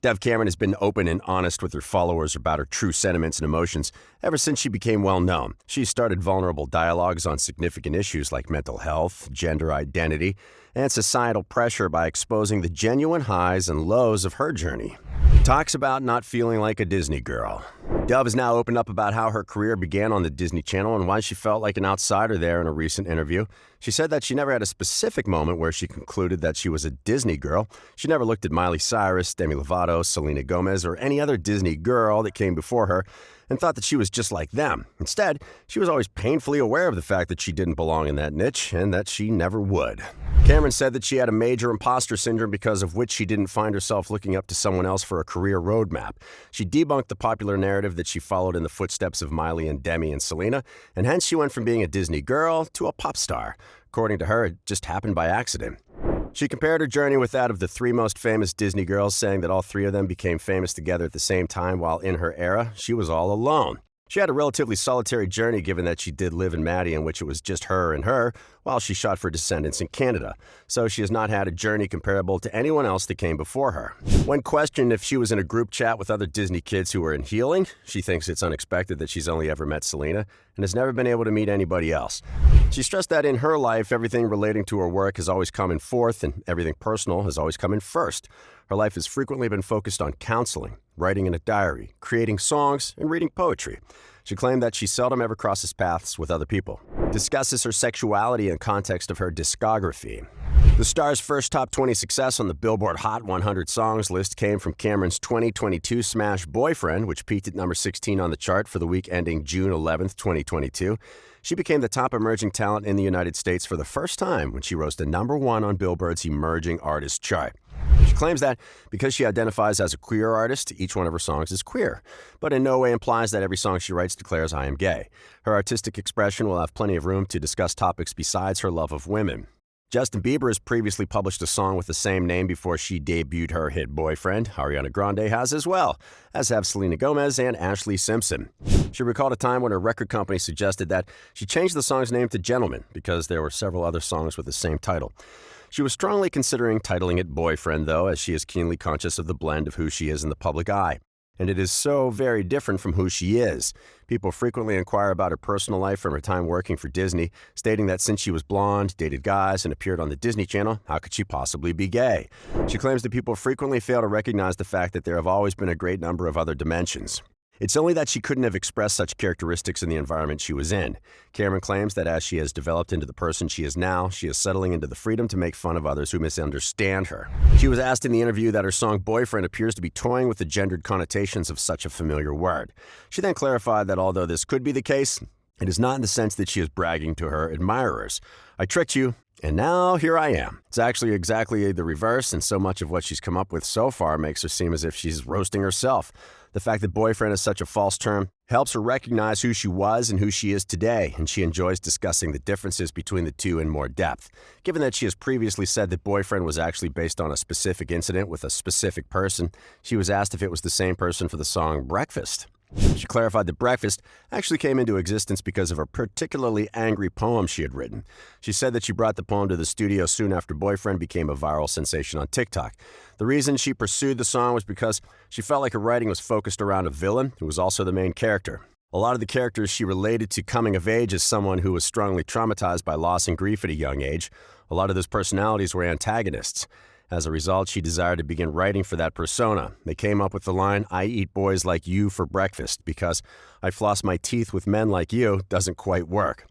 Dove Cameron has been open and honest with her followers about her true sentiments and emotions ever since she became well known. She started vulnerable dialogues on significant issues like mental health, gender identity, and societal pressure by exposing the genuine highs and lows of her journey. Talks about not feeling like a Disney girl. Dove has now opened up about how her career began on the Disney Channel and why she felt like an outsider there in a recent interview. She said that she never had a specific moment where she concluded that she was a Disney girl. She never looked at Miley Cyrus, Demi Lovato, Selena Gomez, or any other Disney girl that came before her and thought that she was just like them. Instead, she was always painfully aware of the fact that she didn't belong in that niche and that she never would. Cameron said that she had a major imposter syndrome because of which she didn't find herself looking up to someone else for a career roadmap. She debunked the popular narrative that she followed in the footsteps of Miley and Demi and Selena, and hence she went from being a Disney girl to a pop star. According to her, it just happened by accident. She compared her journey with that of the three most famous Disney girls, saying that all three of them became famous together at the same time, while in her era, she was all alone. She had a relatively solitary journey given that she did live in Maddie, in which it was just her and her, while she shot for Descendants in Canada. So she has not had a journey comparable to anyone else that came before her. When questioned if she was in a group chat with other Disney kids who were in healing, she thinks it's unexpected that she's only ever met Selena and has never been able to meet anybody else. She stressed that in her life, everything relating to her work has always come in fourth and everything personal has always come in first. Her life has frequently been focused on counseling, writing in a diary, creating songs, and reading poetry. She claimed that she seldom ever crosses paths with other people. Discusses her sexuality in context of her discography. The star's first top 20 success on the Billboard Hot 100 Songs list came from Cameron's 2022 smash Boyfriend, which peaked at number 16 on the chart for the week ending June 11th, 2022. She became the top emerging talent in the United States for the first time when she rose to number 1 on Billboard's Emerging Artist chart. She claims that because she identifies as a queer artist, each one of her songs is queer, but in no way implies that every song she writes declares I am gay. Her artistic expression will have plenty of room to discuss topics besides her love of women. Justin Bieber has previously published a song with the same name before she debuted her hit Boyfriend. Ariana Grande has as well, as have Selena Gomez and Ashley Simpson. She recalled a time when her record company suggested that she change the song's name to Gentleman because there were several other songs with the same title. She was strongly considering titling it Boyfriend, though, as she is keenly conscious of the blend of who she is in the public eye. And it is so very different from who she is. People frequently inquire about her personal life from her time working for Disney, stating that since she was blonde, dated guys, and appeared on the Disney Channel, how could she possibly be gay? She claims that people frequently fail to recognize the fact that there have always been a great number of other dimensions. It's only that she couldn't have expressed such characteristics in the environment she was in. Cameron claims that as she has developed into the person she is now, she is settling into the freedom to make fun of others who misunderstand her. She was asked in the interview that her song Boyfriend appears to be toying with the gendered connotations of such a familiar word. She then clarified that although this could be the case, it is not in the sense that she is bragging to her admirers. I tricked you, and now here I am. It's actually exactly the reverse, and so much of what she's come up with so far makes her seem as if she's roasting herself. The fact that boyfriend is such a false term helps her recognize who she was and who she is today, and she enjoys discussing the differences between the two in more depth. Given that she has previously said that Boyfriend was actually based on a specific incident with a specific person, she was asked if it was the same person for the song Breakfast. She clarified that Breakfast actually came into existence because of a particularly angry poem she had written. She said that she brought the poem to the studio soon after Boyfriend became a viral sensation on TikTok. The reason she pursued the song was because she felt like her writing was focused around a villain who was also the main character. A lot of the characters she related to coming of age as someone who was strongly traumatized by loss and grief at a young age. A lot of those personalities were antagonists. As a result, she desired to begin writing for that persona. They came up with the line, I eat boys like you for breakfast, because I floss my teeth with men like you doesn't quite work.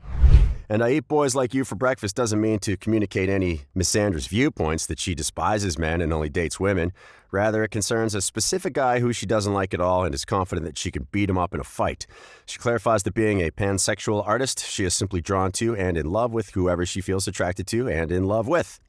And I eat boys like you for breakfast doesn't mean to communicate any misandrous viewpoints that she despises men and only dates women. Rather, it concerns a specific guy who she doesn't like at all and is confident that she can beat him up in a fight. She clarifies that being a pansexual artist, she is simply drawn to and in love with whoever she feels attracted to and in love with.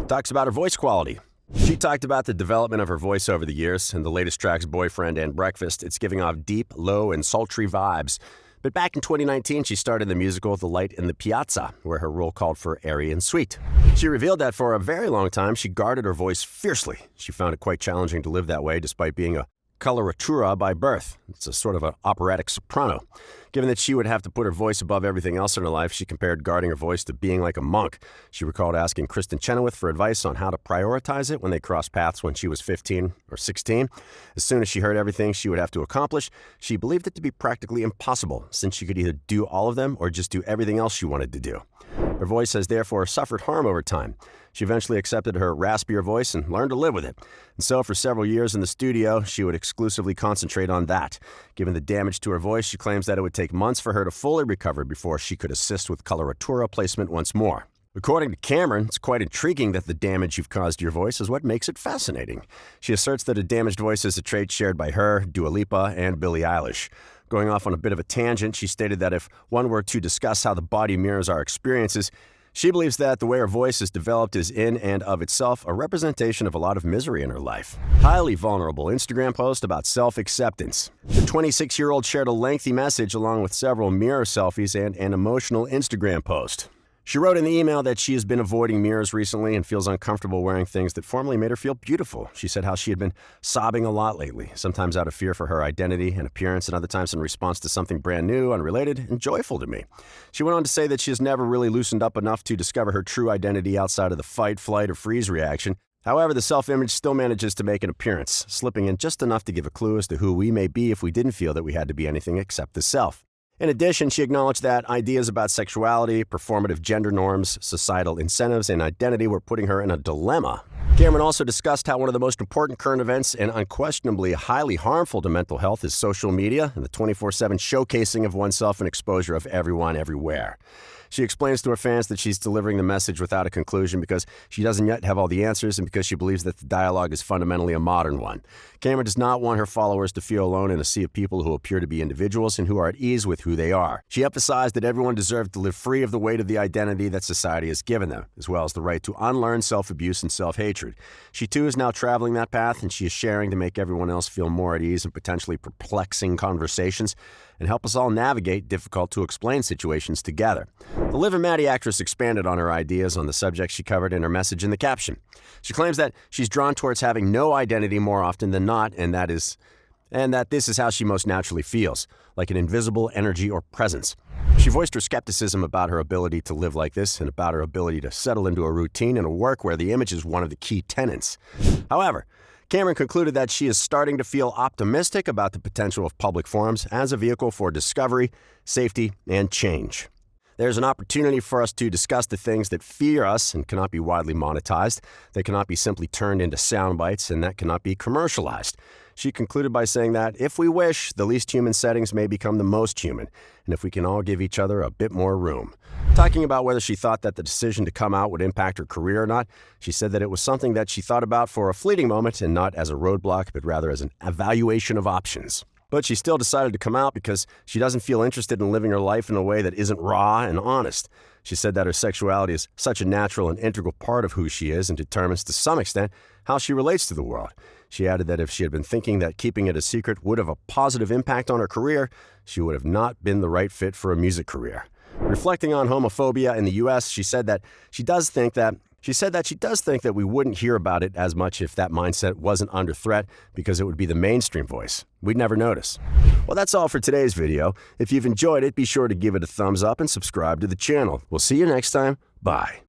Talks about her voice quality. She talked about the development of her voice over the years. In the latest tracks, Boyfriend and Breakfast, it's giving off deep, low, and sultry vibes. But back in 2019, she starred in the musical The Light in the Piazza, where her role called for airy and sweet. She revealed that for a very long time, she guarded her voice fiercely. She found it quite challenging to live that way, despite being a coloratura by birth. It's a sort of an operatic soprano. Given that she would have to put her voice above everything else in her life, she compared guarding her voice to being like a monk. She recalled asking Kristen Chenoweth for advice on how to prioritize it when they crossed paths when she was 15 or 16. As soon as she heard everything she would have to accomplish, she believed it to be practically impossible, since she could either do all of them or just do everything else she wanted to do. Her voice has therefore suffered harm over time. She eventually accepted her raspier voice and learned to live with it. And so for several years in the studio, she would exclusively concentrate on that. Given the damage to her voice, she claims that it would take months for her to fully recover before she could assist with coloratura placement once more. According to Cameron, it's quite intriguing that the damage you've caused to your voice is what makes it fascinating. She asserts that a damaged voice is a trait shared by her, Dua Lipa, and Billie Eilish. Going off on a bit of a tangent, she stated that if one were to discuss how the body mirrors our experiences, she believes that the way her voice is developed is in and of itself a representation of a lot of misery in her life. Highly vulnerable Instagram post about self-acceptance. The 26-year-old shared a lengthy message along with several mirror selfies and an emotional Instagram post. She wrote in the email that she has been avoiding mirrors recently and feels uncomfortable wearing things that formerly made her feel beautiful. She said how she had been sobbing a lot lately, sometimes out of fear for her identity and appearance, and other times in response to something brand new, unrelated, and joyful to me. She went on to say that she has never really loosened up enough to discover her true identity outside of the fight, flight, or freeze reaction. However, the self-image still manages to make an appearance, slipping in just enough to give a clue as to who we may be if we didn't feel that we had to be anything except the self. In addition, she acknowledged that ideas about sexuality, performative gender norms, societal incentives, and identity were putting her in a dilemma. Cameron also discussed how one of the most important current events and unquestionably highly harmful to mental health is social media and the 24/7 showcasing of oneself and exposure of everyone everywhere. She explains to her fans that she's delivering the message without a conclusion because she doesn't yet have all the answers and because she believes that the dialogue is fundamentally a modern one. Cameron does not want her followers to feel alone in a sea of people who appear to be individuals and who are at ease with who they are. She emphasized that everyone deserves to live free of the weight of the identity that society has given them, as well as the right to unlearn self-abuse and self-hatred. She too is now traveling that path, and she is sharing to make everyone else feel more at ease in potentially perplexing conversations and help us all navigate difficult-to-explain situations together. The Liv and Maddie actress expanded on her ideas on the subject she covered in her message in the caption. She claims that she's drawn towards having no identity more often than not, and that this is how she most naturally feels, like an invisible energy or presence. She voiced her skepticism about her ability to live like this and about her ability to settle into a routine and a work where the image is one of the key tenets. However, Cameron concluded that she is starting to feel optimistic about the potential of public forums as a vehicle for discovery, safety, and change. There's an opportunity for us to discuss the things that fear us and cannot be widely monetized, that cannot be simply turned into sound bites, and that cannot be commercialized. She concluded by saying that, if we wish, the least human settings may become the most human, and if we can all give each other a bit more room. Talking about whether she thought that the decision to come out would impact her career or not, she said that it was something that she thought about for a fleeting moment and not as a roadblock, but rather as an evaluation of options. But she still decided to come out because she doesn't feel interested in living her life in a way that isn't raw and honest. She said that her sexuality is such a natural and integral part of who she is and determines to some extent how she relates to the world. She added that if she had been thinking that keeping it a secret would have a positive impact on her career, she would have not been the right fit for a music career. Reflecting on homophobia in the U.S., she said that she does think that we wouldn't hear about it as much if that mindset wasn't under threat because it would be the mainstream voice. We'd never notice. Well, that's all for today's video. If you've enjoyed it, be sure to give it a thumbs up and subscribe to the channel. We'll see you next time. Bye.